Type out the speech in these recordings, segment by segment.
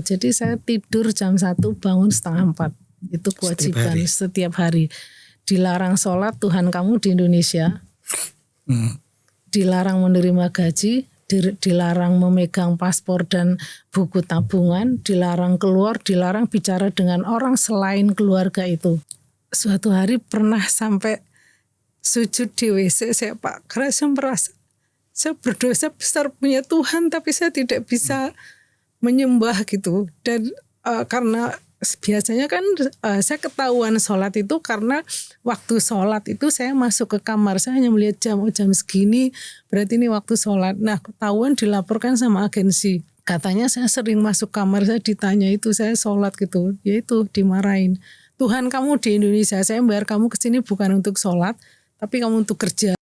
Jadi saya tidur jam 1 bangun setengah 4. Itu kewajiban setiap hari. Dilarang sholat Tuhan kamu di Indonesia. Dilarang menerima gaji. Dilarang memegang paspor dan buku tabungan. Dilarang keluar, dilarang bicara dengan orang selain keluarga itu. Suatu hari pernah sampai sujud di WC saya Pak, karena saya merasa saya berdosa besar punya Tuhan tapi saya tidak bisa menyembah gitu. Dan karena biasanya kan saya ketahuan sholat itu karena waktu sholat itu saya masuk ke kamar, saya hanya melihat jam segini berarti ini waktu sholat. Nah ketahuan dilaporkan sama agensi, katanya saya sering masuk kamar, saya ditanya itu saya sholat gitu, yaitu dimarahin. Tuhan kamu di Indonesia, saya bayar kamu ke sini bukan untuk sholat tapi kamu untuk kerja.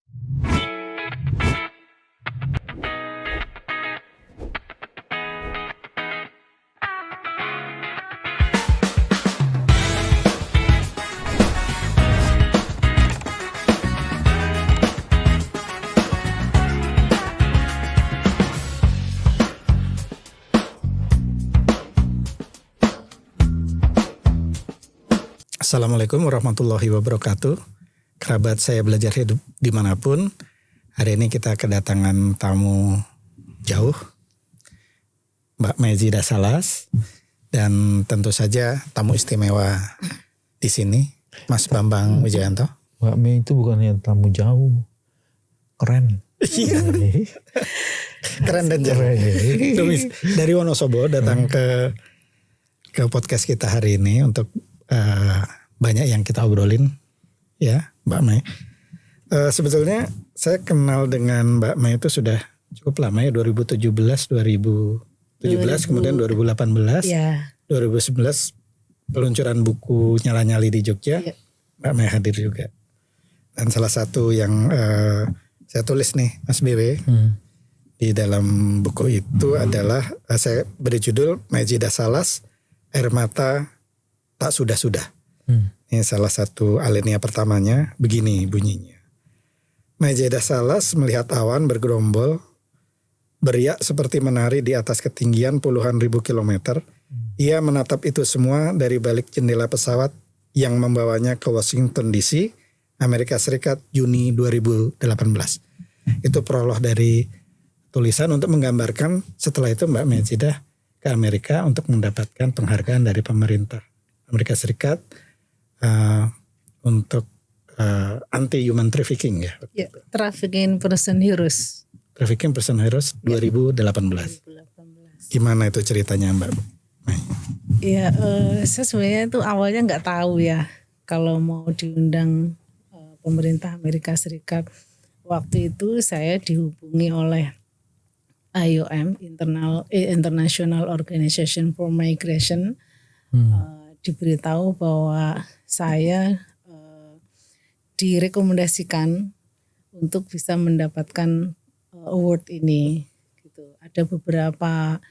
Assalamualaikum warahmatullahi wabarakatuh. Kerabat saya belajar hidup dimanapun. Hari ini kita kedatangan tamu jauh, Mbak Mejida Salas, dan tentu saja tamu istimewa di sini, Mas Bambang Wijayanto. Mbak Mei itu bukannya tamu jauh, keren. Keren dan jauh. Dari Wonosobo datang ke podcast kita hari ini untuk banyak yang kita obrolin, ya Mbak Mei. Sebetulnya saya kenal dengan Mbak Mei itu sudah cukup lama ya, 2017, kemudian 2018, ya. 2011 peluncuran buku Nyala-Nyali di Jogja, ya. Mbak Mei hadir juga. Dan salah satu yang saya tulis nih Mas BW di dalam buku itu adalah saya beri judul Mejida Salas, Air Mata Tak Sudah-Sudah. Ini salah satu alinea pertamanya, begini bunyinya. Mejida Salas melihat awan bergerombol, beriak seperti menari di atas ketinggian puluhan ribu kilometer. Ia menatap itu semua dari balik jendela pesawat yang membawanya ke Washington DC, Amerika Serikat, Juni 2018. Itu prolog dari tulisan untuk menggambarkan setelah itu Mbak Mejida ke Amerika untuk mendapatkan penghargaan dari pemerintah Amerika Serikat untuk anti human trafficking ya. Trafficking Person Heroes. Trafficking Person Heroes 2018. Gimana itu ceritanya Mbak? Ya, saya sebenarnya itu awalnya nggak tahu ya kalau mau diundang pemerintah Amerika Serikat. Waktu itu saya dihubungi oleh IOM, International Organization for Migration. Diberitahu bahwa saya direkomendasikan untuk bisa mendapatkan award ini gitu. Ada beberapa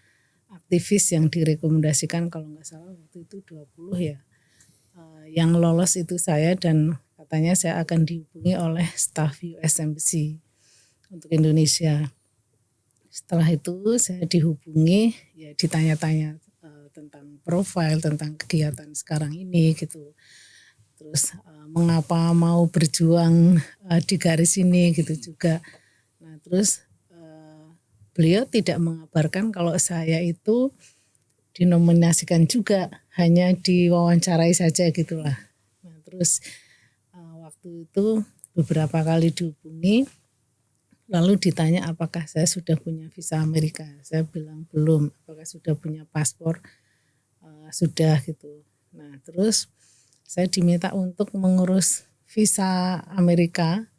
aktivis yang direkomendasikan, kalau nggak salah waktu itu 20 ya. Yang lolos itu saya, dan katanya saya akan dihubungi oleh staf US Embassy untuk Indonesia. Setelah itu saya dihubungi, ya ditanya-tanya tentang profil, tentang kegiatan sekarang ini gitu. Terus mengapa mau berjuang di garis ini gitu juga. Nah terus beliau tidak mengabarkan kalau saya itu dinominasikan juga, hanya diwawancarai saja gitulah. Nah terus waktu itu beberapa kali dihubungi, lalu ditanya apakah saya sudah punya visa Amerika. Saya bilang belum. Apakah sudah punya paspor? Sudah gitu. Nah terus saya diminta untuk mengurus visa Amerika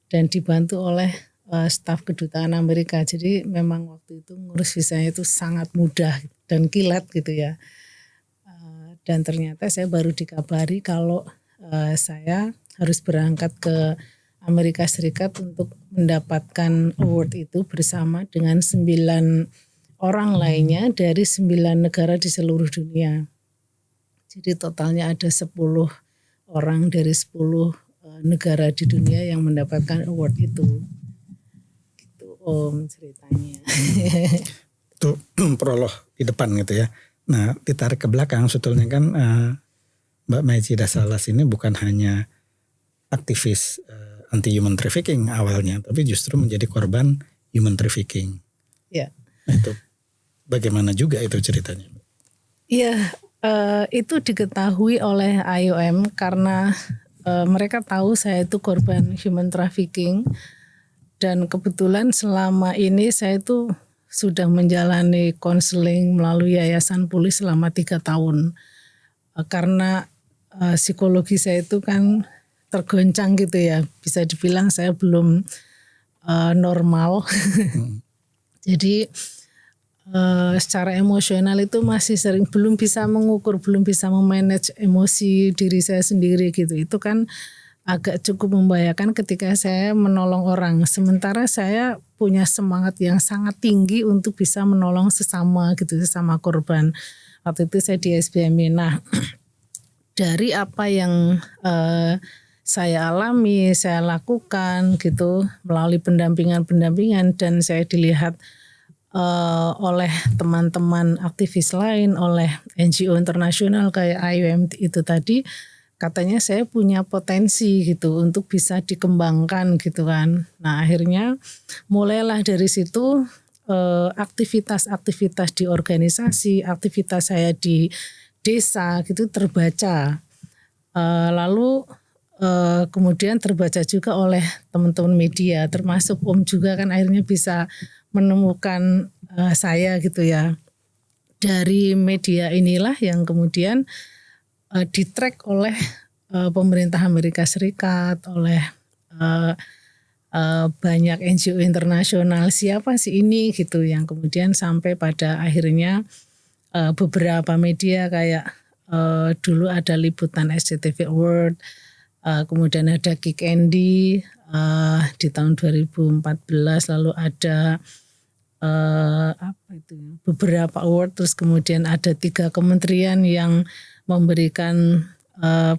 dan dibantu oleh staf kedutaan Amerika. Jadi memang waktu itu ngurus visanya itu sangat mudah dan kilat gitu ya. Dan ternyata saya baru dikabari kalau saya harus berangkat ke Amerika Serikat untuk mendapatkan award itu bersama dengan 9 orang lainnya dari 9 negara di seluruh dunia. Jadi totalnya ada 10 orang dari 10 negara di dunia yang mendapatkan award itu. Gitu Om ceritanya. Itu prolog di depan gitu ya. Nah, ditarik ke belakang sebetulnya kan Mbak Maijida Salas ini bukan hanya aktivis anti human trafficking awalnya, tapi justru menjadi korban human trafficking. Ya. Nah, itu bagaimana juga itu ceritanya? Iya, itu diketahui oleh IOM karena mereka tahu saya itu korban human trafficking, dan kebetulan selama ini saya itu sudah menjalani konseling melalui Yayasan Pulih selama 3 tahun. Karena psikologi saya itu kan tergoncang gitu ya, bisa dibilang saya belum normal. Jadi secara emosional itu masih sering belum bisa mengukur, belum bisa memanage emosi diri saya sendiri gitu. Itu kan agak cukup membahayakan ketika saya menolong orang. Sementara saya punya semangat yang sangat tinggi untuk bisa menolong sesama gitu, sesama korban. Waktu itu saya di SBMI. Nah, dari apa yang saya alami, saya lakukan gitu melalui pendampingan dan saya dilihat oleh teman-teman aktivis lain, oleh NGO internasional kayak IOM itu tadi, katanya saya punya potensi gitu untuk bisa dikembangkan gitu kan. Nah, akhirnya mulailah dari situ aktivitas-aktivitas di organisasi, aktivitas saya di desa gitu terbaca. Lalu kemudian terbaca juga oleh teman-teman media, termasuk Om juga kan akhirnya bisa menemukan saya gitu ya. Dari media inilah yang kemudian di-track oleh pemerintah Amerika Serikat, oleh banyak NGO internasional, siapa sih ini gitu, yang kemudian sampai pada akhirnya beberapa media kayak dulu ada liputan SCTV Award, kemudian ada Kick Andy di tahun 2014, lalu ada beberapa award, terus kemudian ada 3 kementerian yang memberikan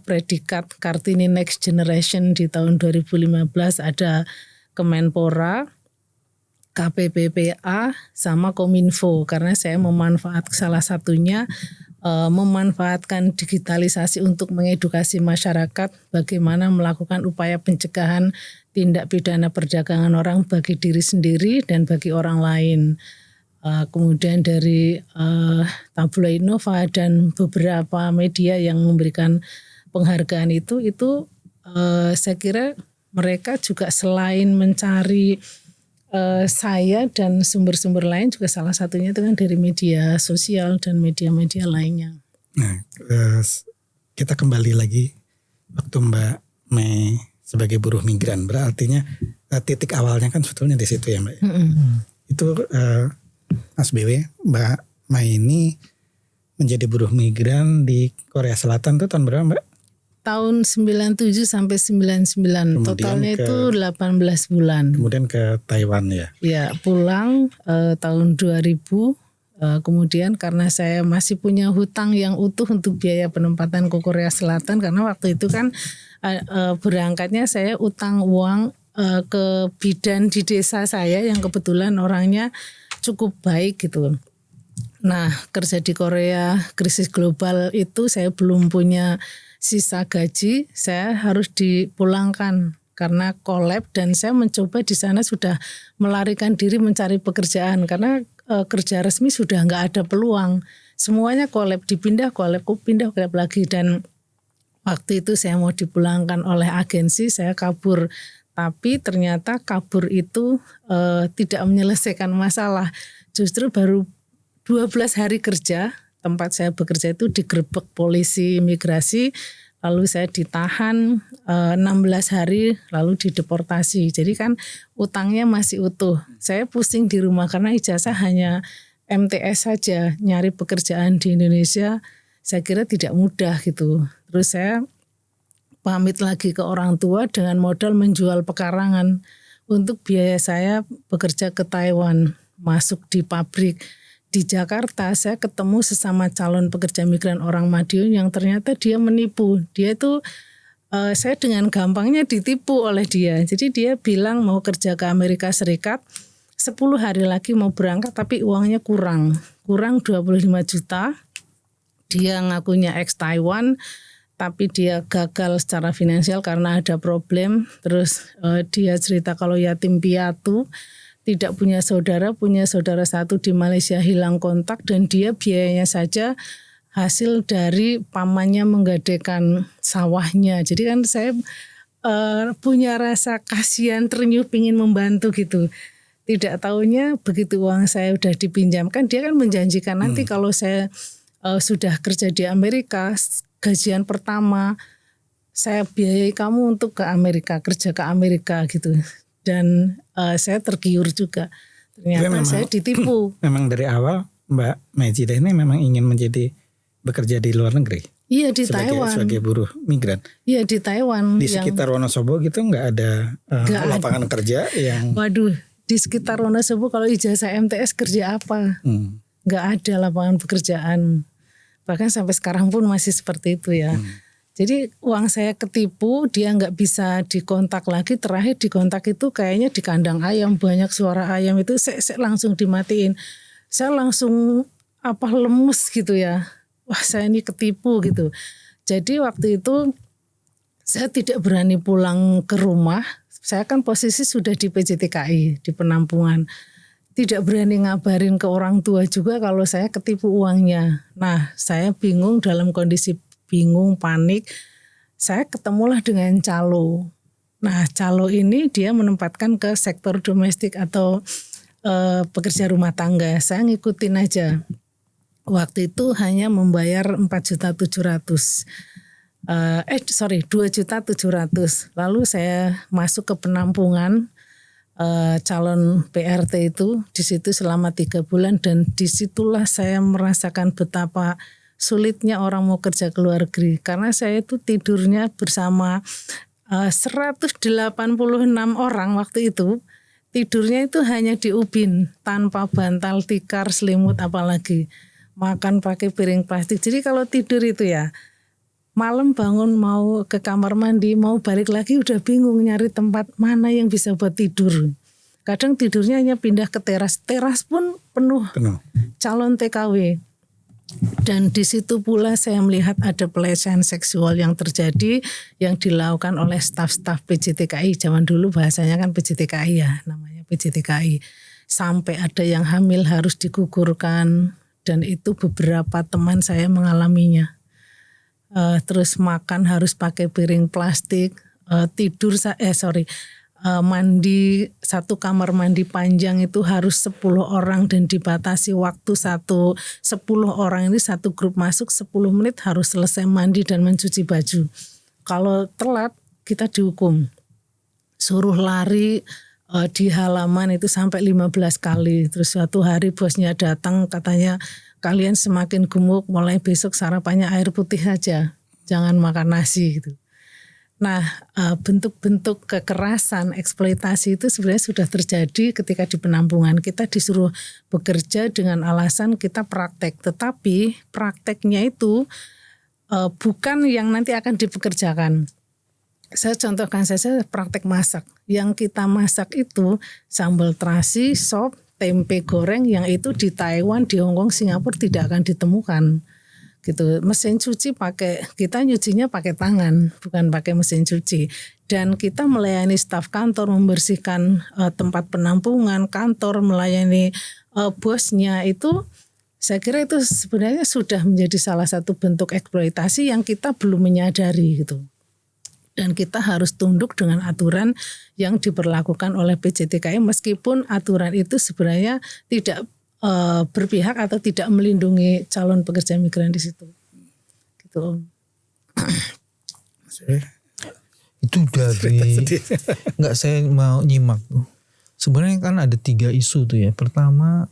predikat Kartini Next Generation di tahun 2015, ada Kemenpora, KPPPA, sama Kominfo, karena saya salah satunya memanfaatkan digitalisasi untuk mengedukasi masyarakat bagaimana melakukan upaya pencegahan tindak pidana perdagangan orang bagi diri sendiri dan bagi orang lain. Kemudian dari Tabloid Nova dan beberapa media yang memberikan penghargaan itu saya kira mereka juga selain mencari saya dan sumber-sumber lain juga salah satunya itu kan dari media sosial dan media-media lainnya. Nah, kita kembali lagi waktu Mbak Mei sebagai buruh migran, berarti titik awalnya kan sebetulnya di situ ya Mbak. Itu Mas BW, Mbak Mei ini menjadi buruh migran di Korea Selatan tuh tahun berapa Mbak? Tahun 97 sampai 99, kemudian totalnya itu 18 bulan. Kemudian ke Taiwan ya? Ya, pulang tahun 2000. Kemudian karena saya masih punya hutang yang utuh untuk biaya penempatan ke Korea Selatan, karena waktu itu kan berangkatnya saya utang uang ke bidan di desa saya yang kebetulan orangnya cukup baik gitu. Nah, kerja di Korea, krisis global itu saya belum punya sisa gaji, saya harus dipulangkan karena kolab, dan saya mencoba di sana sudah melarikan diri mencari pekerjaan karena kerja resmi sudah nggak ada peluang, semuanya kolab, dipindah kolab lagi, dan waktu itu saya mau dipulangkan oleh agensi, saya kabur, tapi ternyata kabur itu tidak menyelesaikan masalah, justru baru 12 hari kerja tempat saya bekerja itu digerebek polisi imigrasi, lalu saya ditahan 16 hari, lalu dideportasi. Jadi kan utangnya masih utuh. Saya pusing di rumah karena ijazah hanya MTS saja, nyari pekerjaan di Indonesia saya kira tidak mudah gitu. Terus saya pamit lagi ke orang tua dengan modal menjual pekarangan untuk biaya saya bekerja ke Taiwan, masuk di pabrik. Di Jakarta saya ketemu sesama calon pekerja migran orang Madiun yang ternyata dia menipu. Dia itu saya dengan gampangnya ditipu oleh dia. Jadi dia bilang mau kerja ke Amerika Serikat, 10 hari lagi mau berangkat tapi uangnya kurang 25 juta. Dia ngakunya ex Taiwan, tapi dia gagal secara finansial karena ada problem. Terus dia cerita kalau yatim piatu, tidak punya saudara satu di Malaysia hilang kontak, dan dia biayanya saja hasil dari pamannya menggadaikan sawahnya. Jadi kan saya punya rasa kasihan, terenyuh, pingin membantu gitu. Tidak taunya begitu uang saya udah dipinjamkan, dia kan menjanjikan nanti kalau saya sudah kerja di Amerika, gajian pertama saya biayai kamu untuk ke Amerika, kerja ke Amerika gitu. Dan saya tergiur juga. Ternyata memang, saya ditipu. Memang dari awal Mbak Majidah ini memang ingin bekerja di luar negeri. Iya, di Taiwan. Sebagai buruh migran. Iya, di Taiwan. Di sekitar Wonosobo gitu nggak ada lapangan kerja yang. Waduh, di sekitar Wonosobo kalau ijazah MTS kerja apa? Nggak ada lapangan pekerjaan. Bahkan sampai sekarang pun masih seperti itu ya. Jadi uang saya ketipu, dia nggak bisa dikontak lagi. Terakhir dikontak itu kayaknya di kandang ayam, banyak suara ayam itu, saya langsung dimatiin. Saya langsung lemes gitu ya. Wah, saya ini ketipu gitu. Jadi waktu itu saya tidak berani pulang ke rumah. Saya kan posisi sudah di PJTKI, di penampungan. Tidak berani ngabarin ke orang tua juga kalau saya ketipu uangnya. Nah, saya bingung, dalam kondisi bingung, panik. Saya ketemulah dengan calo. Nah, calo ini dia menempatkan ke sektor domestik atau pekerja rumah tangga. Saya ngikutin aja. Waktu itu hanya membayar 4.700.000. 2.700.000. Lalu saya masuk ke penampungan calon PRT itu, di situ selama 3 bulan, dan disitulah saya merasakan betapa sulitnya orang mau kerja ke luar negeri. Karena saya itu tidurnya bersama 186 orang waktu itu. Tidurnya itu hanya di ubin, tanpa bantal, tikar, selimut, apalagi. Makan pakai piring plastik. Jadi kalau tidur itu ya, malam bangun mau ke kamar mandi, mau balik lagi udah bingung nyari tempat mana yang bisa buat tidur. Kadang tidurnya hanya pindah ke teras. Teras pun penuh. Calon TKW. Dan di situ pula saya melihat ada pelecehan seksual yang terjadi, yang dilakukan oleh staf-staf PJTKI. Zaman dulu bahasanya kan PJTKI ya, namanya PJTKI. Sampai ada yang hamil harus digugurkan, dan itu beberapa teman saya mengalaminya. Terus makan harus pakai piring plastik, mandi, satu kamar mandi panjang itu harus 10 orang dan dibatasi waktu 10 orang ini satu grup masuk 10 menit harus selesai mandi dan mencuci baju. Kalau telat kita dihukum, suruh lari di halaman itu sampai 15 kali. Terus suatu hari bosnya datang, katanya kalian semakin gemuk, mulai besok sarapannya air putih saja, jangan makan nasi gitu. Nah, bentuk-bentuk kekerasan, eksploitasi itu sebenarnya sudah terjadi ketika di penampungan. Kita disuruh bekerja dengan alasan kita praktek, tetapi prakteknya itu bukan yang nanti akan dipekerjakan. Saya contohkan saja praktek masak. Yang kita masak itu sambal terasi, sop, tempe goreng, yang itu di Taiwan, di Hong Kong, Singapura tidak akan ditemukan. Gitu. Mesin cuci kita nyucinya pakai tangan, bukan pakai mesin cuci. Dan kita melayani staf kantor, membersihkan tempat penampungan, kantor, melayani bosnya, itu saya kira itu sebenarnya sudah menjadi salah satu bentuk eksploitasi yang kita belum menyadari gitu. Dan kita harus tunduk dengan aturan yang diberlakukan oleh PJTKI, meskipun aturan itu sebenarnya tidak berpihak atau tidak melindungi calon pekerja migran di situ. Gitu. Itu dari nggak, saya mau nyimak tuh. Sebenarnya kan ada 3 isu tuh ya. Pertama,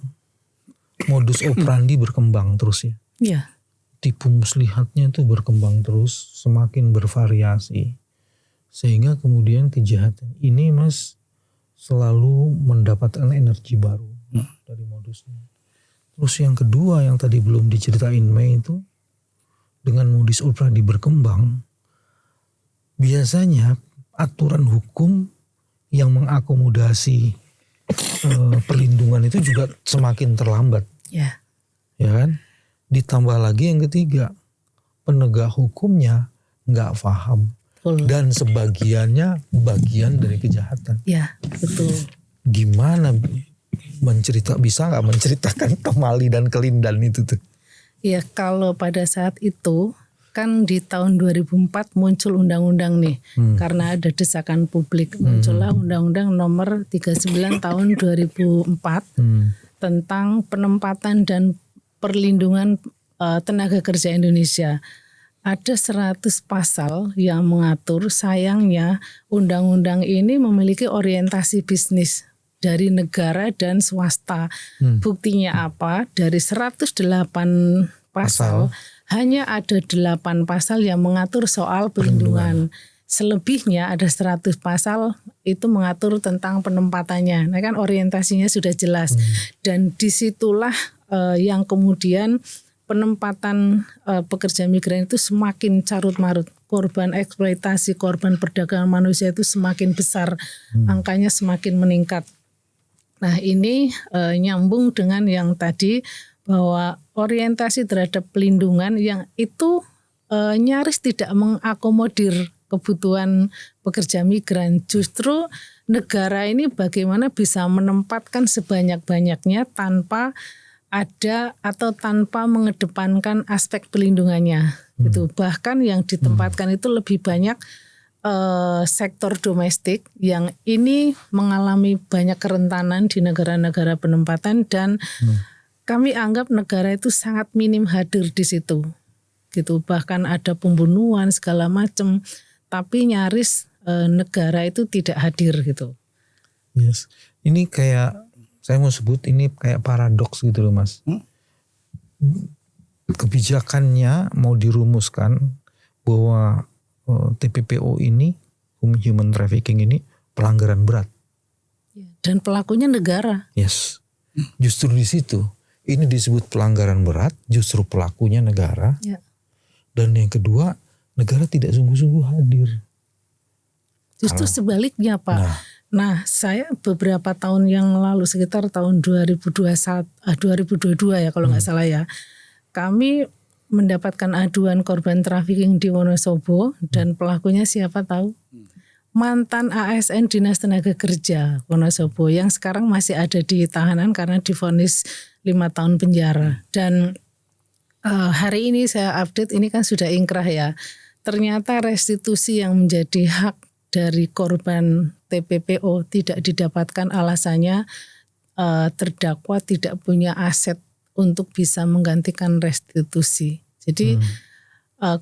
modus operandi berkembang terus ya. Iya. Tipu muslihatnya itu berkembang terus, semakin bervariasi. Sehingga kemudian kejahatan ini Mas selalu mendapatkan energi baru dari modusnya. Terus yang kedua yang tadi belum diceritain Mei itu, dengan modus operandi berkembang, biasanya aturan hukum yang mengakomodasi perlindungan itu juga semakin terlambat. Ya. Ya kan? Ditambah lagi yang ketiga, penegak hukumnya nggak paham. Betul. Dan sebagiannya bagian dari kejahatan. Ya, betul. Gimana bisa nggak menceritakan Temali dan Kelindan itu tuh? Ya, kalau pada saat itu kan di tahun 2004 muncul undang-undang nih. Karena ada desakan publik, muncullah Undang-Undang Nomor 39 tahun 2004 tentang penempatan dan perlindungan tenaga kerja Indonesia. Ada 100 pasal yang mengatur, sayangnya undang-undang ini memiliki orientasi bisnis dari negara dan swasta. Buktinya apa? Dari 108 pasal hanya ada 8 pasal yang mengatur soal perlindungan. Selebihnya ada 100 pasal itu mengatur tentang penempatannya. Nah kan orientasinya sudah jelas. Dan disitulah yang kemudian penempatan pekerja migran itu semakin carut marut. Korban eksploitasi, korban perdagangan manusia itu semakin besar. Angkanya semakin meningkat. Nah ini nyambung dengan yang tadi bahwa orientasi terhadap pelindungan yang itu nyaris tidak mengakomodir kebutuhan pekerja migran. Justru negara ini bagaimana bisa menempatkan sebanyak-banyaknya tanpa ada atau tanpa mengedepankan aspek pelindungannya. Gitu. Bahkan yang ditempatkan itu lebih banyak sektor domestik yang ini mengalami banyak kerentanan di negara-negara penempatan dan kami anggap negara itu sangat minim hadir di situ. Gitu. Bahkan ada pembunuhan segala macam. Tapi nyaris negara itu tidak hadir gitu. Yes. Ini kayak saya mau sebut ini kayak paradoks gitu loh Mas. Kebijakannya mau dirumuskan bahwa TPPO ini, human trafficking ini pelanggaran berat. Dan pelakunya negara. Yes. Justru di situ ini disebut pelanggaran berat, justru pelakunya negara. Ya. Dan yang kedua, negara tidak sungguh-sungguh hadir. Justru sebaliknya Pak. Nah saya beberapa tahun yang lalu sekitar tahun 2022 ya kalau nggak salah ya. Kami mendapatkan aduan korban trafficking di Wonosobo dan pelakunya siapa tahu? Mantan ASN Dinas Tenaga Kerja Wonosobo yang sekarang masih ada di tahanan karena divonis 5 tahun penjara. Dan hari ini saya update ini kan sudah ingkrah ya. Ternyata restitusi yang menjadi hak dari korban TPPO tidak didapatkan, alasannya terdakwa tidak punya aset untuk bisa menggantikan restitusi. Jadi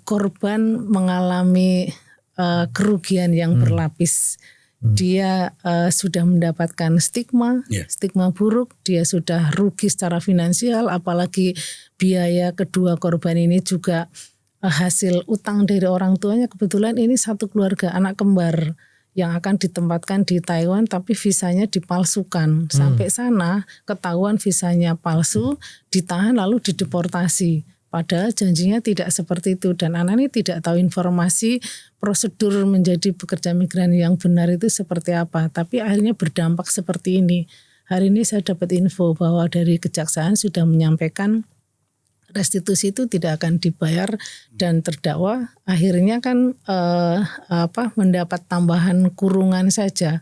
korban mengalami kerugian yang berlapis. Dia sudah mendapatkan stigma buruk, dia sudah rugi secara finansial, apalagi biaya kedua korban ini juga hasil utang dari orang tuanya. Kebetulan ini satu keluarga anak kembar yang akan ditempatkan di Taiwan tapi visanya dipalsukan. Sampai sana ketahuan visanya palsu, ditahan lalu dideportasi. Padahal janjinya tidak seperti itu dan anak ini tidak tahu informasi prosedur menjadi pekerja migran yang benar itu seperti apa. Tapi akhirnya berdampak seperti ini. Hari ini saya dapat info bahwa dari kejaksaan sudah menyampaikan restitusi itu tidak akan dibayar dan terdakwa akhirnya kan mendapat tambahan kurungan saja.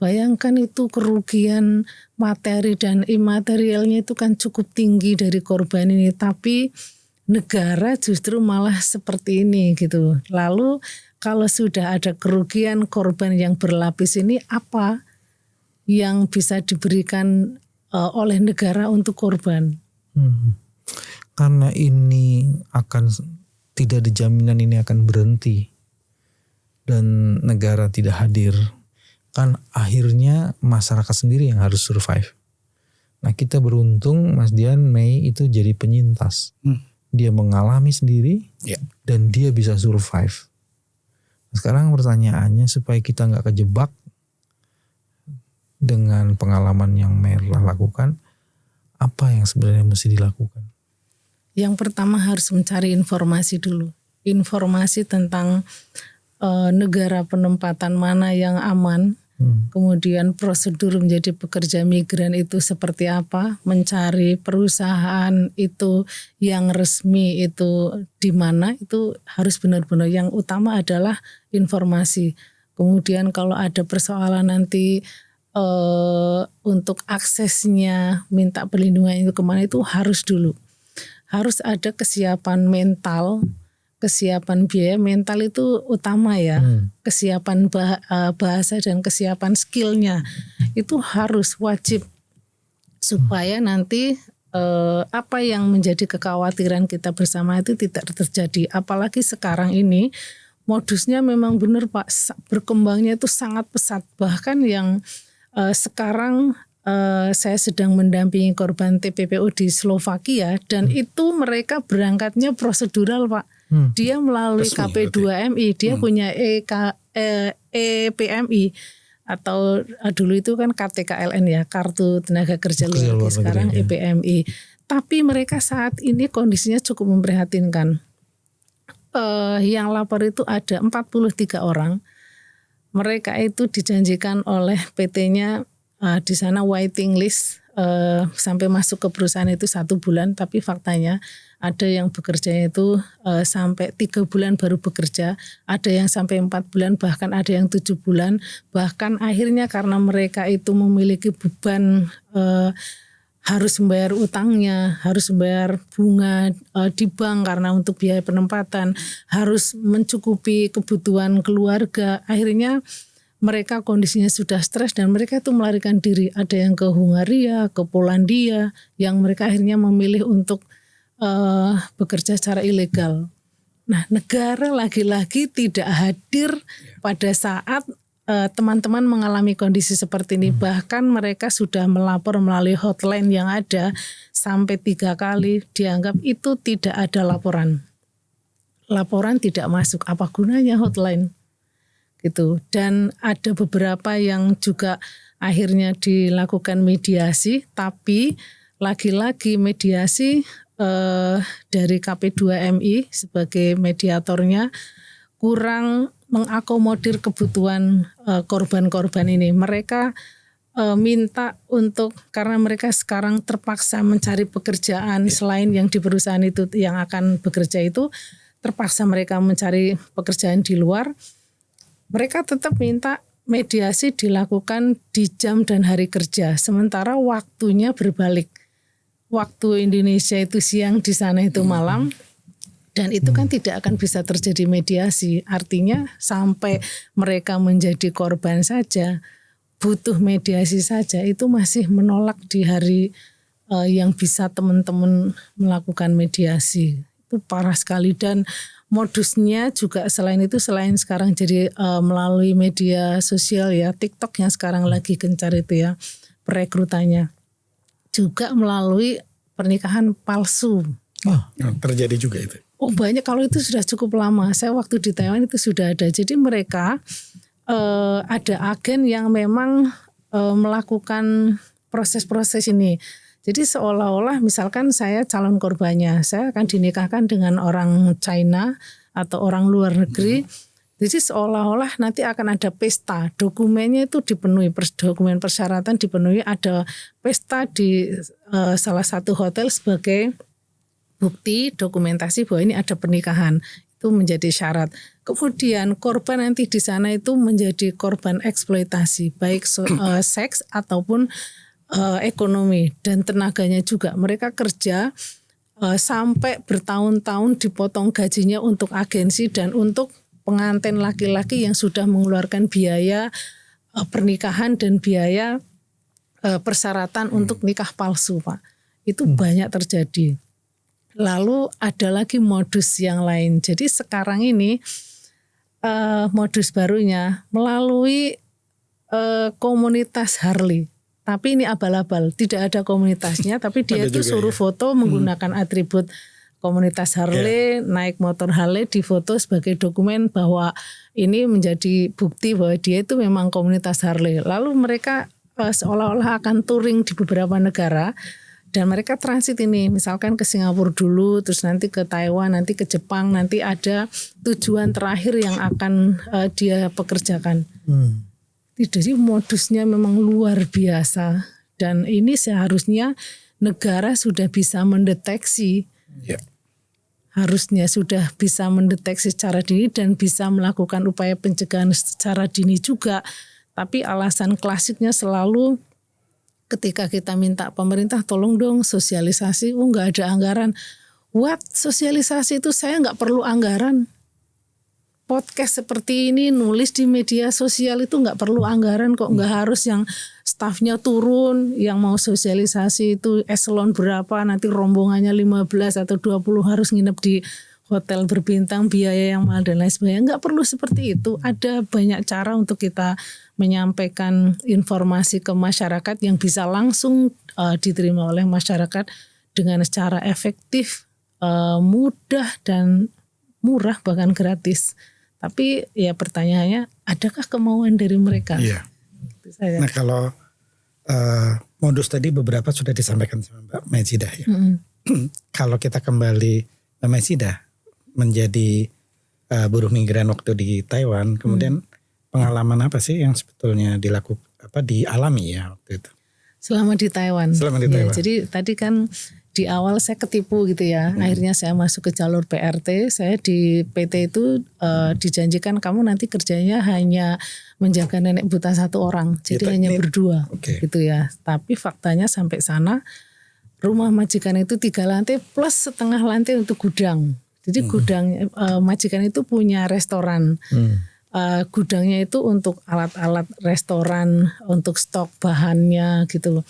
Bayangkan itu kerugian materi dan imaterialnya itu kan cukup tinggi dari korban ini, tapi negara justru malah seperti ini gitu. Lalu kalau sudah ada kerugian korban yang berlapis ini, apa yang bisa diberikan oleh negara untuk korban? Karena ini akan tidak ada jaminan ini akan berhenti dan negara tidak hadir, kan akhirnya masyarakat sendiri yang harus survive. Nah kita beruntung Mas Dian Mei itu jadi penyintas. Dia mengalami sendiri dan dia bisa survive. Sekarang pertanyaannya supaya kita nggak kejebak dengan pengalaman yang Mei lakukan, apa yang sebenarnya mesti dilakukan? Yang pertama harus mencari informasi dulu. Informasi tentang negara penempatan mana yang aman. Kemudian prosedur menjadi pekerja migran itu seperti apa, mencari perusahaan itu yang resmi itu di mana, itu harus benar-benar. Yang utama adalah informasi. Kemudian kalau ada persoalan nanti untuk aksesnya, minta perlindungan itu kemana, itu harus dulu. Harus ada kesiapan mental, kesiapan biaya. Mental itu utama ya, kesiapan bahasa dan kesiapan skillnya itu harus wajib supaya nanti apa yang menjadi kekhawatiran kita bersama itu tidak terjadi. Apalagi sekarang ini modusnya memang benar Pak, berkembangnya itu sangat pesat. Bahkan yang sekarang saya sedang mendampingi korban TPPO di Slovakia dan itu mereka berangkatnya prosedural Pak. Dia melalui KP2MI, dia punya EPMI atau dulu itu kan KTKLN ya, Kartu Tenaga Kerja Luar Negeri, sekarang EPMI. Tapi mereka saat ini kondisinya cukup memprihatinkan. Yang lapor itu ada 43 orang. Mereka itu dijanjikan oleh PT-nya di sana waiting list sampai masuk ke perusahaan itu 1 bulan, tapi faktanya ada yang bekerjanya itu sampai 3 bulan baru bekerja, ada yang sampai 4 bulan, bahkan ada yang 7 bulan. Bahkan akhirnya karena mereka itu memiliki beban harus membayar utangnya, harus membayar bunga di bank karena untuk biaya penempatan, harus mencukupi kebutuhan keluarga. Akhirnya mereka kondisinya sudah stres dan mereka itu melarikan diri. Ada yang ke Hungaria, ke Polandia, yang mereka akhirnya memilih untuk bekerja secara ilegal. Nah, negara lagi-lagi tidak hadir pada saat teman-teman mengalami kondisi seperti ini. Bahkan mereka sudah melapor melalui hotline yang ada sampai 3 kali, dianggap itu tidak ada laporan. Laporan tidak masuk, apa gunanya hotline? Gitu. Dan ada beberapa yang juga akhirnya dilakukan mediasi, tapi lagi-lagi mediasi dari KP2MI sebagai mediatornya kurang mengakomodir kebutuhan korban-korban ini. Mereka minta untuk, karena mereka sekarang terpaksa mencari pekerjaan selain yang di perusahaan itu yang akan bekerja itu, terpaksa mereka mencari pekerjaan di luar. Mereka tetap minta mediasi dilakukan di jam dan hari kerja, sementara waktunya berbalik. Waktu Indonesia itu siang, di sana itu malam, dan itu kan tidak akan bisa terjadi mediasi. Artinya sampai mereka menjadi korban saja, butuh mediasi saja, itu masih menolak di hari yang bisa teman-teman melakukan mediasi. Itu parah sekali. Dan modusnya juga selain itu, selain sekarang jadi melalui media sosial ya, TikTok yang sekarang lagi gencar itu ya perekrutannya, juga melalui pernikahan palsu. Terjadi juga itu. Oh banyak, kalau itu sudah cukup lama. Saya waktu di Taiwan itu sudah ada. Jadi mereka ada agen yang memang melakukan proses-proses ini. Jadi seolah-olah misalkan saya calon korbannya, saya akan dinikahkan dengan orang China atau orang luar negeri. Jadi seolah-olah nanti akan ada pesta, dokumennya itu dipenuhi, dokumen persyaratan dipenuhi, ada pesta di salah satu hotel sebagai bukti dokumentasi bahwa ini ada pernikahan. Itu menjadi syarat. Kemudian korban nanti di sana itu menjadi korban eksploitasi, baik seks ataupun ekonomi dan tenaganya juga. Mereka kerja sampai bertahun-tahun, dipotong gajinya untuk agensi dan untuk pengantin laki-laki yang sudah mengeluarkan biaya pernikahan dan biaya persyaratan untuk nikah palsu, Pak. Itu banyak terjadi. Lalu ada lagi modus yang lain. Jadi sekarang ini modus barunya melalui komunitas Harley. Tapi ini abal-abal, tidak ada komunitasnya, tapi dia itu suruh foto menggunakan atribut komunitas Harley, naik motor Harley, difoto sebagai dokumen bahwa ini menjadi bukti bahwa dia itu memang komunitas Harley. Lalu mereka seolah-olah akan touring di beberapa negara dan mereka transit ini, misalkan ke Singapura dulu, terus nanti ke Taiwan, nanti ke Jepang, nanti ada tujuan terakhir yang akan dia pekerjakan. Jadi modusnya memang luar biasa dan ini seharusnya negara sudah bisa mendeteksi. Ya. Harusnya sudah bisa mendeteksi secara dini dan bisa melakukan upaya pencegahan secara dini juga. Tapi alasan klasiknya selalu ketika kita minta pemerintah tolong dong sosialisasi, nggak ada anggaran. What? Sosialisasi itu saya nggak perlu anggaran. Podcast seperti ini, nulis di media sosial itu nggak perlu anggaran kok, nggak harus yang stafnya turun, yang mau sosialisasi itu eselon berapa, nanti rombongannya 15 atau 20 harus nginep di hotel berbintang, biaya yang mahal dan lain sebagainya. Nggak perlu seperti itu. Ada banyak cara untuk kita menyampaikan informasi ke masyarakat yang bisa langsung diterima oleh masyarakat dengan secara efektif, mudah dan murah bahkan gratis. Tapi ya pertanyaannya, adakah kemauan dari mereka? Iya. Nah kalau modus tadi beberapa sudah disampaikan sama Mbak Majidah ya. Kalau kita kembali Mbak Majidah menjadi buruh migran waktu di Taiwan, kemudian pengalaman apa sih yang sebetulnya dialami ya waktu itu? Selama di Taiwan. Taiwan. Jadi tadi kan di awal saya ketipu gitu ya. Akhirnya saya masuk ke jalur PRT. Saya di PT itu dijanjikan kamu nanti kerjanya hanya menjaga nenek buta 1 orang. Jadi hanya berdua gitu ya. Tapi faktanya sampai sana rumah majikan itu 3 lantai plus setengah lantai untuk gudang. Jadi gudang majikan itu punya restoran. Gudangnya itu untuk alat-alat restoran, untuk stok bahannya gitu loh.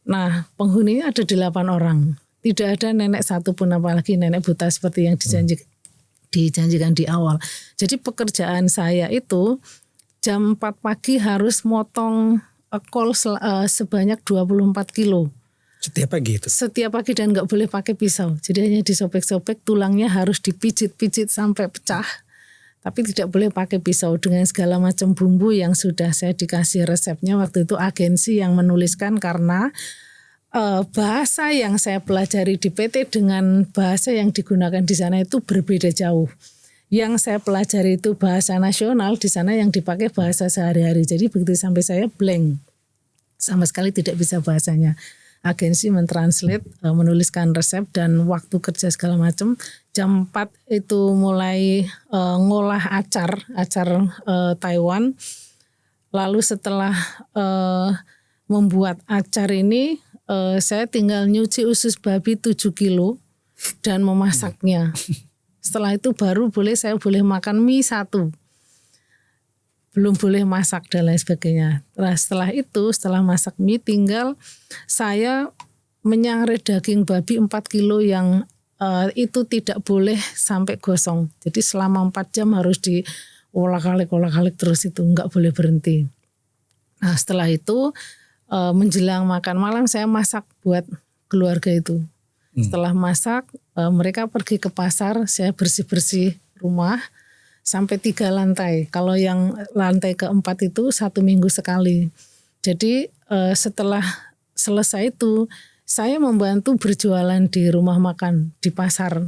Nah penghuninya ada 8 orang. Tidak ada nenek satu pun, apalagi nenek buta seperti yang dijanjikan di awal. Jadi pekerjaan saya itu jam 4 pagi harus motong kol sebanyak 24 kilo. Setiap pagi itu? Setiap pagi dan gak boleh pakai pisau. Jadi hanya disobek-sobek, tulangnya harus dipijit-pijit sampai pecah. Tapi tidak boleh pakai pisau dengan segala macam bumbu yang sudah saya dikasih resepnya. Waktu itu agensi yang menuliskan karena bahasa yang saya pelajari di PT dengan bahasa yang digunakan di sana itu berbeda jauh. Yang saya pelajari itu bahasa nasional, di sana yang dipakai bahasa sehari-hari. Jadi begitu sampai saya blank. Sama sekali tidak bisa bahasanya. Agensi mentranslate, menuliskan resep dan waktu kerja segala macam. Jam 4 itu mulai ngolah acar Taiwan. Lalu setelah membuat acar ini, saya tinggal nyuci usus babi 7 kilo dan memasaknya. Setelah itu baru saya boleh makan mie 1. Belum boleh masak dan lain sebagainya. Nah, setelah masak mie tinggal saya menyangrai daging babi 4 kilo yang itu tidak boleh sampai gosong. Jadi selama 4 jam harus diolah-kalik terus, itu enggak boleh berhenti. Nah setelah itu menjelang makan malam saya masak buat keluarga itu. Setelah masak mereka pergi ke pasar, saya bersih-bersih rumah. Sampai 3 lantai. Kalau yang lantai keempat itu 1 minggu sekali. Jadi setelah selesai itu saya membantu berjualan di rumah makan di pasar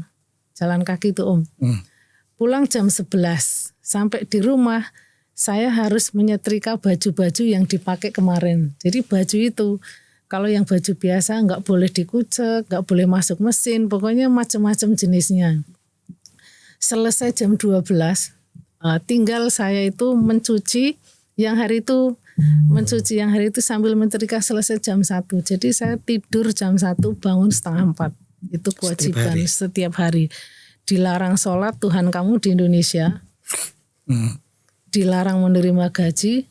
jalan kaki itu Om. Pulang jam 11 sampai di rumah saya harus menyetrika baju-baju yang dipakai kemarin. Jadi baju itu kalau yang baju biasa nggak boleh dikucek, nggak boleh masuk mesin, pokoknya macam-macam jenisnya. Selesai jam 12, tinggal saya itu mencuci yang hari itu sambil menyetrika selesai jam 1. Jadi saya tidur jam 1, bangun setengah 4. Itu kewajiban setiap hari. Dilarang sholat Tuhan kamu di Indonesia. Dilarang menerima gaji,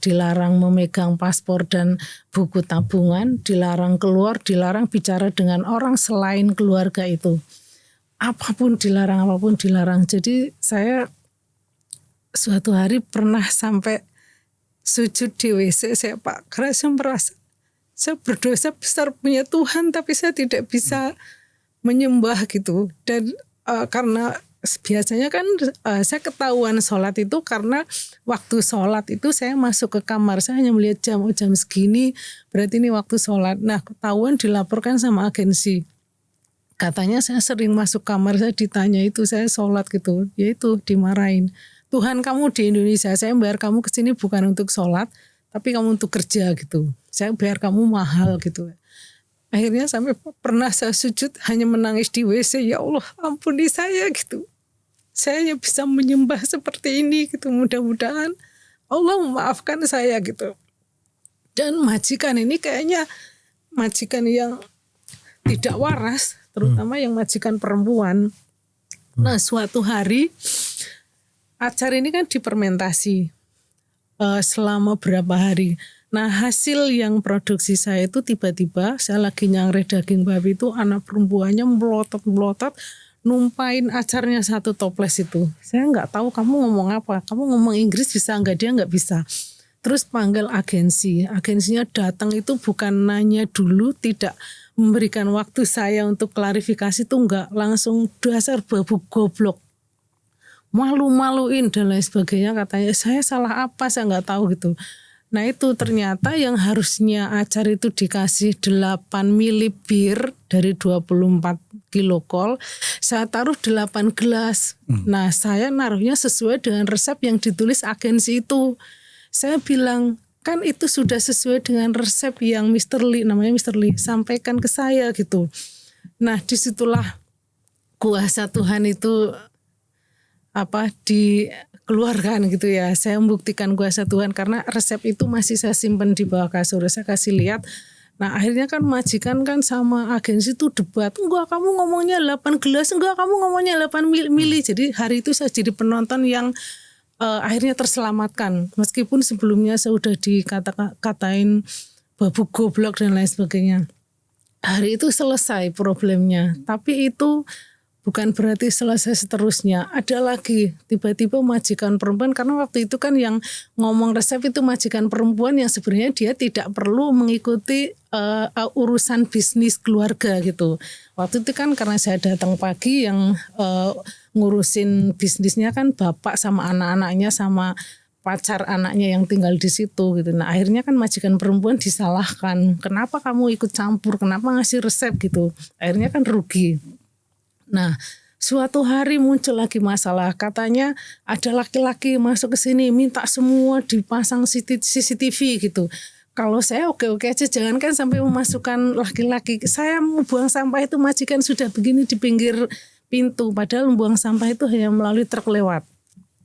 dilarang memegang paspor dan buku tabungan, dilarang keluar, dilarang bicara dengan orang selain keluarga itu. Apapun dilarang. Jadi saya suatu hari pernah sampai sujud di WC saya karena saya merasa saya berdosa besar punya Tuhan tapi saya tidak bisa menyembah gitu. Dan karena biasanya kan saya ketahuan sholat itu karena waktu sholat itu saya masuk ke kamar, saya hanya melihat jam segini berarti ini waktu sholat. Nah ketahuan dilaporkan sama agensi. Katanya saya sering masuk kamar, saya ditanya itu saya sholat gitu, ya itu dimarahin. Tuhan kamu di Indonesia, saya bayar kamu ke sini bukan untuk sholat, tapi kamu untuk kerja gitu. Saya bayar kamu mahal gitu. Akhirnya sampai pernah saya sujud hanya menangis di WC, ya Allah ampuni saya gitu. Saya hanya bisa menyembah seperti ini gitu. Mudah-mudahan Allah memaafkan saya gitu. Dan majikan ini kayaknya majikan yang tidak waras, terutama yang majikan perempuan. Nah suatu hari acar ini kan dipermentasi selama berapa hari. Nah hasil yang produksi saya itu tiba-tiba saya lagi nyangre daging babi itu anak perempuannya melotot numpain acarnya satu toples itu. Saya nggak tahu kamu ngomong apa, kamu ngomong Inggris bisa nggak, dia nggak bisa. Terus panggil agensinya datang itu bukan nanya dulu, tidak memberikan waktu saya untuk klarifikasi itu nggak, langsung dasar babu goblok. Malu-maluin dan lain sebagainya, katanya saya salah apa saya nggak tahu gitu. Nah itu ternyata yang harusnya acar itu dikasih 8 mili bir dari 24 kilokol, saya taruh 8 gelas. Nah saya naruhnya sesuai dengan resep yang ditulis agensi itu. Saya bilang kan itu sudah sesuai dengan resep yang Mr. Lee, namanya Mr. Lee, sampaikan ke saya gitu. Nah disitulah kuasa Tuhan itu dikeluarkan gitu ya. Saya membuktikan kuasa Tuhan karena resep itu masih saya simpan di bawah kasur. Saya kasih lihat. Nah akhirnya kan majikan kan sama agensi itu debat. Enggak kamu ngomongnya 8 gelas, enggak kamu ngomongnya 8 mili. Jadi hari itu saya jadi penonton yang akhirnya terselamatkan. Meskipun sebelumnya saya sudah dikatain babu goblok dan lain sebagainya. Hari itu selesai problemnya. Tapi itu bukan berarti selesai seterusnya. Ada lagi tiba-tiba majikan perempuan, karena waktu itu kan yang ngomong resep itu majikan perempuan yang sebenarnya dia tidak perlu mengikuti urusan bisnis keluarga gitu. Waktu itu kan karena saya datang pagi, yang ngurusin bisnisnya kan bapak sama anak-anaknya sama pacar anaknya yang tinggal di situ gitu. Nah akhirnya kan majikan perempuan disalahkan. Kenapa kamu ikut campur? Kenapa ngasih resep gitu? Akhirnya kan rugi. Nah, suatu hari muncul lagi masalah. Katanya ada laki-laki masuk ke sini minta semua dipasang CCTV gitu. Kalau saya oke-oke aja, jangankan sampai memasukkan laki-laki. Saya mau buang sampah itu majikan sudah begini di pinggir pintu. Padahal membuang sampah itu hanya melalui truk lewat.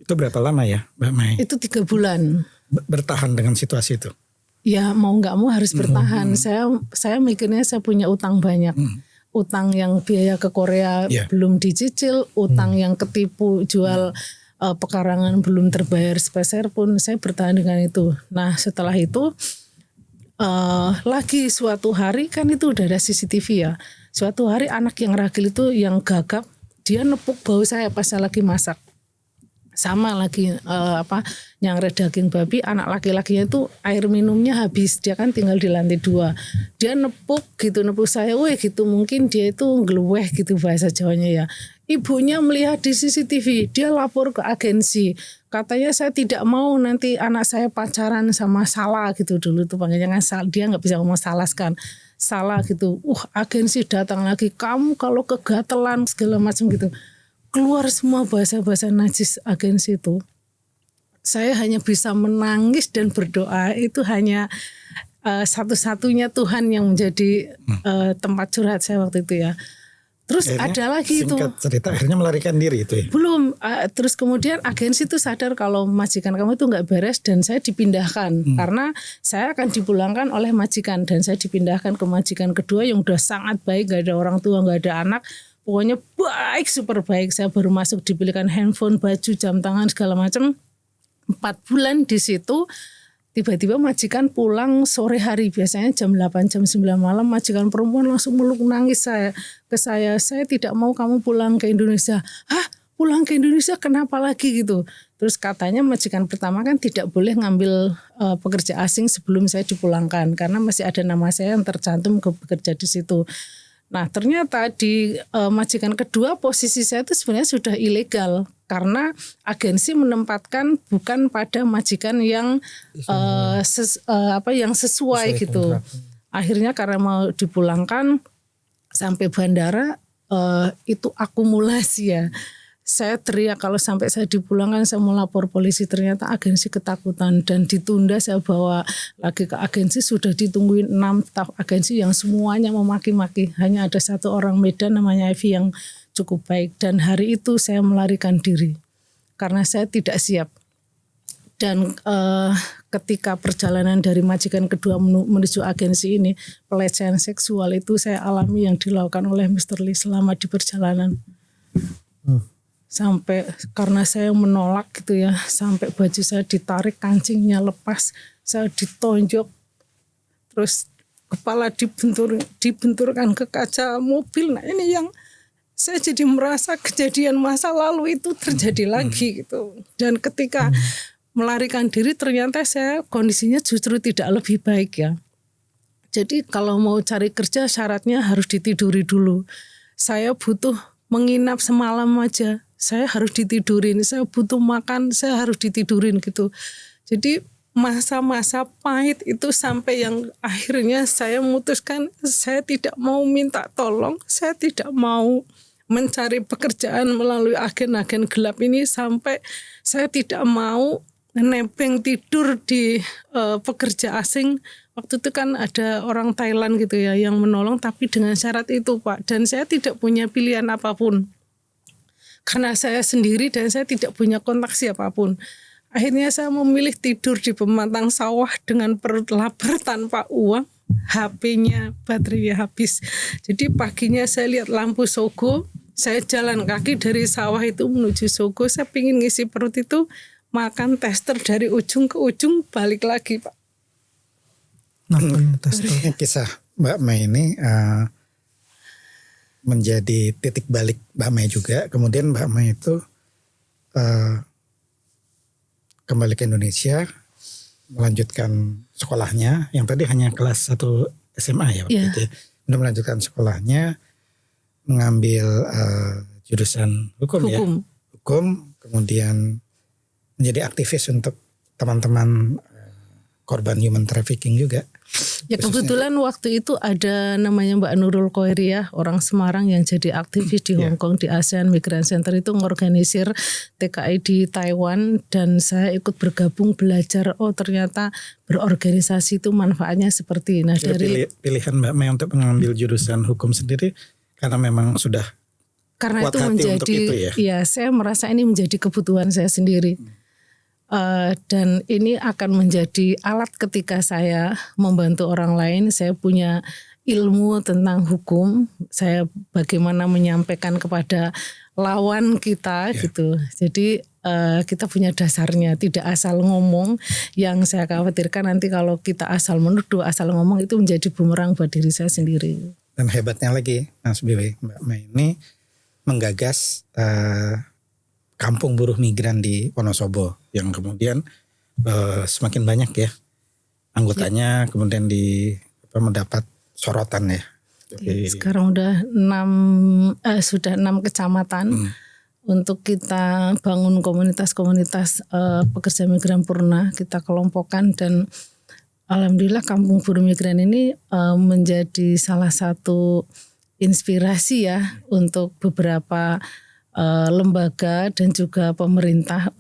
Itu berapa lama ya Mbak Mai? Itu 3 bulan. Bertahan dengan situasi itu? Ya mau nggak mau harus bertahan. Saya mikirnya saya punya utang banyak. Utang yang biaya ke Korea belum dicicil, utang yang ketipu jual pekarangan belum terbayar sepeser pun, saya bertahan dengan itu. Nah setelah itu lagi suatu hari kan itu udah ada CCTV ya. Suatu hari anak yang ragil itu yang gagap, dia nepuk bau saya pas saya lagi masak. Sama lagi nyangre daging babi, anak laki-lakinya itu air minumnya habis, dia kan tinggal di lantai 2. Dia nepuk saya, weh gitu, mungkin dia itu ngeluweh gitu bahasa Jawanya ya. Ibunya melihat di CCTV, dia lapor ke agensi. Katanya saya tidak mau nanti anak saya pacaran sama Salah gitu, dulu tuh panggilnya kan dia nggak bisa ngomong Salas kan. Salah gitu. Agensi datang lagi, kamu kalau kegatelan segala macam gitu. Keluar semua bahasa-bahasa najis agensi itu. Saya hanya bisa menangis dan berdoa. Itu hanya satu-satunya Tuhan yang menjadi tempat curhat saya waktu itu ya. Terus akhirnya, ada lagi itu. Singkat cerita akhirnya melarikan diri itu ya? Belum. Terus kemudian agensi itu sadar kalau majikan kamu itu nggak beres dan saya dipindahkan. Karena saya akan dipulangkan oleh majikan dan saya dipindahkan ke majikan kedua yang udah sangat baik. Gak ada orang tua, gak ada anak. Pokoknya baik, super baik. Saya baru masuk dibelikan handphone, baju, jam tangan segala macam. 4 bulan di situ. Tiba-tiba majikan pulang sore hari, biasanya jam 8, jam 9 malam. Majikan perempuan langsung meluk nangis ke saya. Saya tidak mau kamu pulang ke Indonesia. Hah? Pulang ke Indonesia kenapa lagi gitu? Terus katanya majikan pertama kan tidak boleh ngambil pekerja asing sebelum saya dipulangkan. Karena masih ada nama saya yang tercantum ke bekerja di situ. Nah ternyata di majikan kedua posisi saya itu sebenarnya sudah ilegal karena agensi menempatkan bukan pada majikan yang yang sesuai gitu. Akhirnya karena mau dipulangkan sampai bandara itu akumulasi ya. Saya teriak kalau sampai saya dipulangkan, saya mau lapor polisi, ternyata agensi ketakutan dan ditunda. Saya bawa lagi ke agensi, sudah ditungguin 6 staf agensi yang semuanya memaki-maki. Hanya ada satu orang Medan namanya Evi yang cukup baik, dan hari itu saya melarikan diri karena saya tidak siap. Dan ketika perjalanan dari majikan kedua menuju agensi ini, pelecehan seksual itu saya alami yang dilakukan oleh Mr. Lee selama di perjalanan. Sampai karena saya menolak gitu ya, sampai baju saya ditarik, kancingnya lepas, saya ditonjok, terus kepala dibenturkan ke kaca mobil. Nah ini yang saya jadi merasa kejadian masa lalu itu terjadi lagi gitu. Dan ketika melarikan diri ternyata saya kondisinya justru tidak lebih baik ya. Jadi kalau mau cari kerja syaratnya harus ditiduri dulu. Saya butuh menginap semalam aja, saya harus ditidurin. Saya butuh makan, saya harus ditidurin gitu. Jadi masa-masa pahit itu sampai yang akhirnya saya memutuskan saya tidak mau minta tolong, saya tidak mau mencari pekerjaan melalui agen-agen gelap ini, sampai saya tidak mau nebeng tidur di pekerja asing. Waktu itu kan ada orang Thailand gitu ya yang menolong, tapi dengan syarat itu Pak, dan saya tidak punya pilihan apapun. Karena saya sendiri dan saya tidak punya kontak siapapun. Akhirnya saya memilih tidur di pematang sawah dengan perut lapar tanpa uang. HP-nya baterainya habis. Jadi paginya saya lihat lampu Sogo. Saya jalan kaki dari sawah itu menuju Sogo. Saya pingin ngisi perut itu, makan tester dari ujung ke ujung, balik lagi Pak. Kisah Mbak Mei ini menjadi titik balik Mbak Mei juga. Kemudian Mbak Mei itu kembali ke Indonesia, melanjutkan sekolahnya yang tadi hanya kelas 1 SMA ya waktu itu. Kemudian melanjutkan sekolahnya, mengambil jurusan hukum ya. Hukum, kemudian menjadi aktivis untuk teman-teman korban human trafficking juga. Ya kebetulan waktu itu ada namanya Mbak Nurul Khoiriyah, orang Semarang yang jadi aktivis di Hong Kong di ASEAN Migrant Center, itu mengorganisir TKI di Taiwan, dan saya ikut bergabung belajar, oh ternyata berorganisasi itu manfaatnya seperti. Nah dari pilihan Mbak Mei untuk mengambil jurusan hukum sendiri karena memang sudah karena kuat itu hati menjadi untuk itu ya. Saya merasa ini menjadi kebutuhan saya sendiri. Dan ini akan menjadi alat ketika saya membantu orang lain. Saya punya ilmu tentang hukum, saya bagaimana menyampaikan kepada lawan kita gitu. Jadi kita punya dasarnya, tidak asal ngomong. Yang saya khawatirkan nanti kalau kita asal menuduh, asal ngomong, itu menjadi bumerang buat diri saya sendiri. Dan hebatnya lagi Mas Bibi, Mbak Mei ini menggagas kampung buruh migran di Wonosobo yang kemudian semakin banyak ya anggotanya, kemudian mendapat sorotan ya. Jadi, sekarang udah 6 kecamatan untuk kita bangun komunitas-komunitas pekerja migran purna, kita kelompokkan, dan alhamdulillah kampung buruh migran ini menjadi salah satu inspirasi ya untuk beberapa lembaga dan juga pemerintah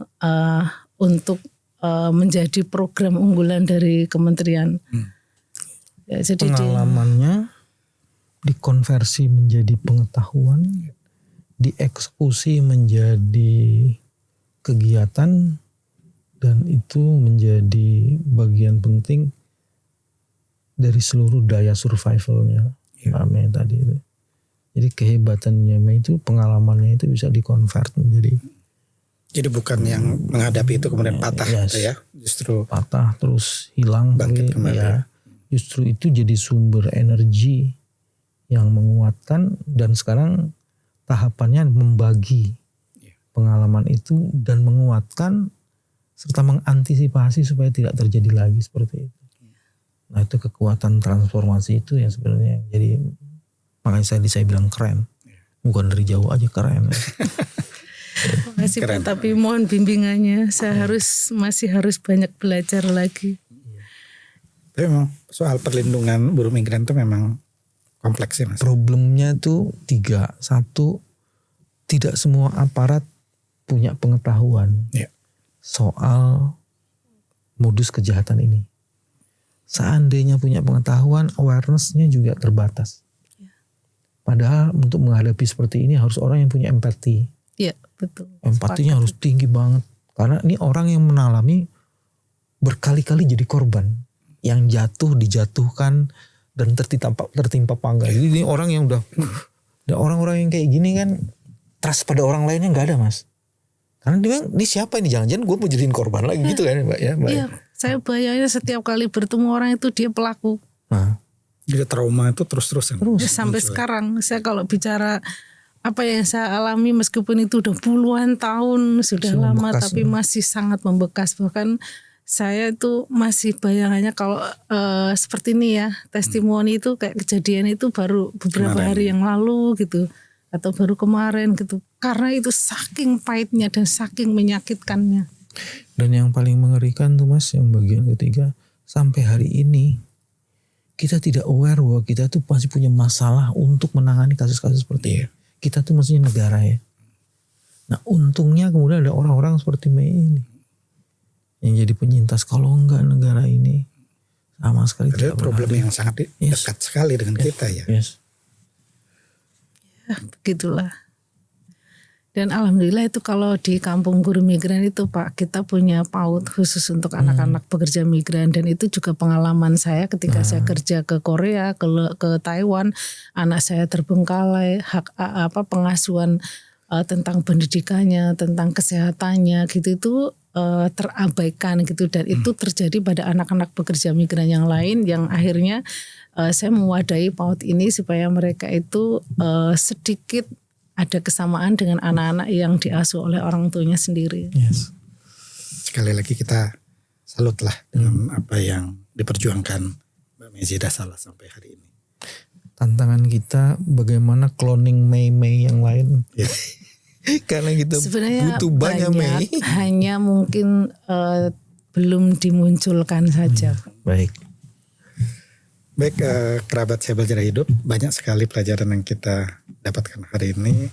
untuk menjadi program unggulan dari kementerian. Ya, jadi pengalamannya dikonversi menjadi pengetahuan, dieksekusi menjadi kegiatan, dan itu menjadi bagian penting dari seluruh daya survivalnya Mbak Mei tadi itu. Jadi kehebatannya Mei itu, pengalamannya itu bisa dikonvert menjadi. Jadi bukan yang menghadapi itu kemudian patah gitu ya, justru patah terus hilang, bangkit kembali. Ya, justru itu jadi sumber energi yang menguatkan, dan sekarang tahapannya membagi pengalaman itu dan menguatkan serta mengantisipasi supaya tidak terjadi lagi seperti itu. Nah itu kekuatan transformasi itu yang sebenarnya jadi. Makanya saya bilang keren, bukan dari jauh aja keren. Terima kasih Pak, tapi mohon bimbingannya, saya masih harus banyak belajar lagi. Tapi memang soal perlindungan buruh migran itu memang kompleks ya Mas. Problemnya itu 3. 1, tidak semua aparat punya pengetahuan soal modus kejahatan ini. Seandainya punya pengetahuan, awareness-nya juga terbatas. Padahal untuk menghadapi seperti ini harus orang yang punya empati. Iya, betul. Empatinya harus tinggi banget. Karena ini orang yang mengalami berkali-kali jadi korban. Yang jatuh, dijatuhkan, dan tertimpa panggal. Jadi ini orang yang udah orang-orang yang kayak gini kan trust pada orang lainnya nggak ada, Mas. Karena dia bilang, ini siapa ini? Jangan-jangan gue mau jadiin korban lagi gitu kan, Mbak ya? Iya, saya bayangin setiap kali bertemu orang itu dia pelaku. Nah, jadi trauma itu terus-terusan. Sampai sekarang saya kalau bicara apa yang saya alami meskipun itu udah puluhan tahun sudah lama tapi masih sangat membekas. Bahkan saya itu masih bayangannya kalau seperti ini ya, testimoni itu kayak kejadian itu baru beberapa hari yang lalu gitu atau baru kemarin gitu. Karena itu saking pahitnya dan saking menyakitkannya. Dan yang paling mengerikan tuh Mas, yang bagian ketiga, sampai hari ini kita tidak aware bahwa kita tuh masih punya masalah untuk menangani kasus-kasus seperti ini. Kita tuh maksudnya negara ya. Nah untungnya kemudian ada orang-orang seperti Mei ini yang jadi penyintas. Kalau enggak negara ini sama sekali tidak problem yang sangat dekat sekali dengan kita ya. Ya begitulah. Dan alhamdulillah itu kalau di kampung buruh migran itu Pak, kita punya PAUD khusus untuk anak-anak pekerja migran. Dan itu juga pengalaman saya ketika saya kerja ke Korea, ke Taiwan, anak saya terbengkalai, pengasuhan tentang pendidikannya, tentang kesehatannya gitu itu terabaikan gitu. Dan itu terjadi pada anak-anak pekerja migran yang lain yang akhirnya saya mewadahi PAUD ini supaya mereka itu sedikit ada kesamaan dengan anak-anak yang diasuh oleh orang tuanya sendiri. Sekali lagi kita salutlah dengan apa yang diperjuangkan Mbak Maizidah Salas sampai hari ini. Tantangan kita bagaimana cloning Mei yang lain. Karena kita sebenarnya butuh banyak Mei. Hanya mungkin belum dimunculkan saja. Baik. Kerabat Saya Belajar Hidup, banyak sekali pelajaran yang kita dapatkan hari ini.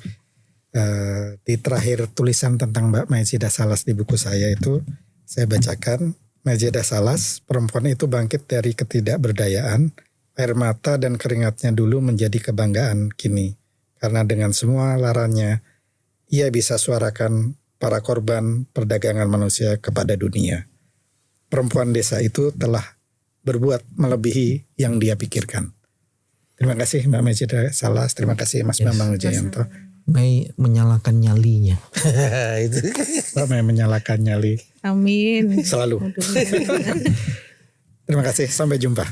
Di terakhir tulisan tentang Mbak Maizidah Salas di buku saya itu, saya bacakan, Maizidah Salas, perempuan itu bangkit dari ketidakberdayaan, air mata dan keringatnya dulu menjadi kebanggaan kini. Karena dengan semua larannya, ia bisa suarakan para korban perdagangan manusia kepada dunia. Perempuan desa itu telah berbuat melebihi yang dia pikirkan. Terima kasih Mbak Maizidah Salas, terima kasih Mas Bambang Wijayanto. Mei menyalakan nyalinya. Itu. Mbak Mei menyalakan nyali. Amin. Selalu. Terima kasih, sampai jumpa.